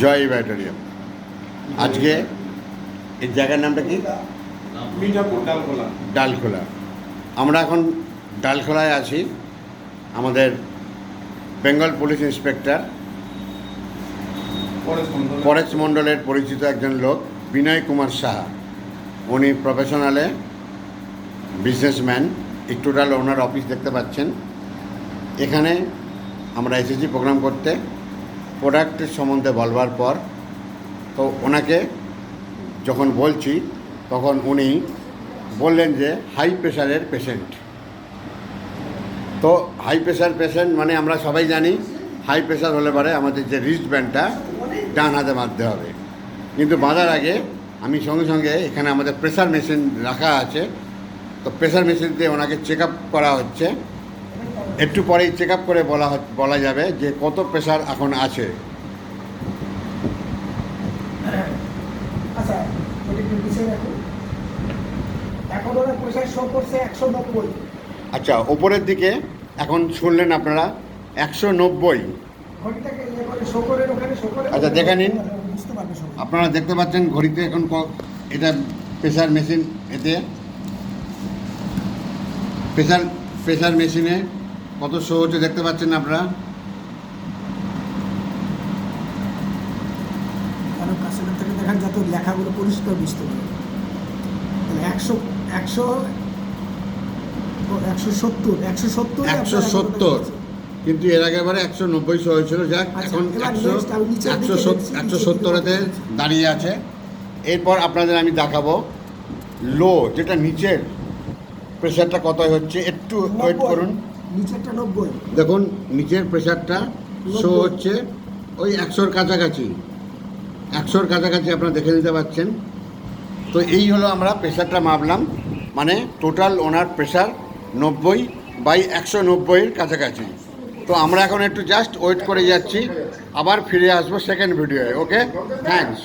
জয় ব্যাটারিয়াম। আজকে এই জায়গার নামটা কি? মিঠাপুর ডালখোলা। ডালখোলা। আমরা এখন ডালখোলায় আছি। আমাদের বেঙ্গল পুলিশ ইন্সপেক্টর পরেশ মণ্ডলের পরিচিত একজন লোক বিনয় কুমার সাহা। উনি প্রফেশনালে বিজনেসম্যান। এই টোটাল ওনার অফিস দেখতে পাচ্ছেন। এখানে আমরা এসেছি প্রোগ্রাম করতে। প্রোডাক্টের সম্বন্ধে বলবার পর তো ওনাকে যখন বলছি তখন উনি বললেন যে হাই প্রেশারের পেশেন্ট। তো হাই প্রেশার পেশেন্ট মানে আমরা সবাই জানি হাই প্রেশার হলে পরে আমাদের যে রিস্ট ব্যান্ডটা ডান হাতে বাঁধতে হবে, কিন্তু বাঁধার আগে আমি সঙ্গে সঙ্গে এখানে আমাদের প্রেশার মেশিন রাখা আছে। তো প্রেশার মেশিন দিয়ে ওনাকে চেক আপ করা হচ্ছে। একটু পরেই চেক আপ করে বলা যাবে যে কত প্রেশার এখন আছে। আচ্ছা, এখন ওরা প্রেশার শো করছে 190। আচ্ছা, ওপরের দিকে এখন শুনলেন আপনারা 190। ঘড়িটাকে শো করে ওখানে শো করে। আচ্ছা, দেখে নিন। বুঝতে পারবে সবাই। আপনারা দেখতে পাচ্ছেন ঘড়িতে এখন এটা প্রেশার মেশিন। এতে প্রেশার মেশিনে কত শো হচ্ছে দেখতে পাচ্ছেন আপনারা। কারণ কাছের থেকে দেখান যাতে লেখাগুলো পরিষ্কার বুঝতে পারে। তাহলে 170, কিন্তু এর আগের বারে 190 শো হয়েছিল। যাক, এখন 170-তে দাঁড়িয়ে আছে। এরপর আপনাদের আমি দেখাবো লো, যেটা নিচের প্রেশারটা কত হচ্ছে। একটু ওয়েট করুন। নিচেরটা 90। দেখুন নিচের প্রেশারটা শো হচ্ছে ওই 100-র কাছাকাছি। 100-র কাছাকাছি আপনারা দেখে নিতে পাচ্ছেন। তো এই হলো আমরা প্রেশারটা মাপলাম, মানে টোটাল ওনার প্রেশার 90/190-এর কাছাকাছি। তো আমরা এখন একটু জাস্ট ওয়েট করে যাচ্ছি, আবার ফিরে আসবো সেকেন্ড ভিডিওয়ে। ওকে, থ্যাঙ্কস।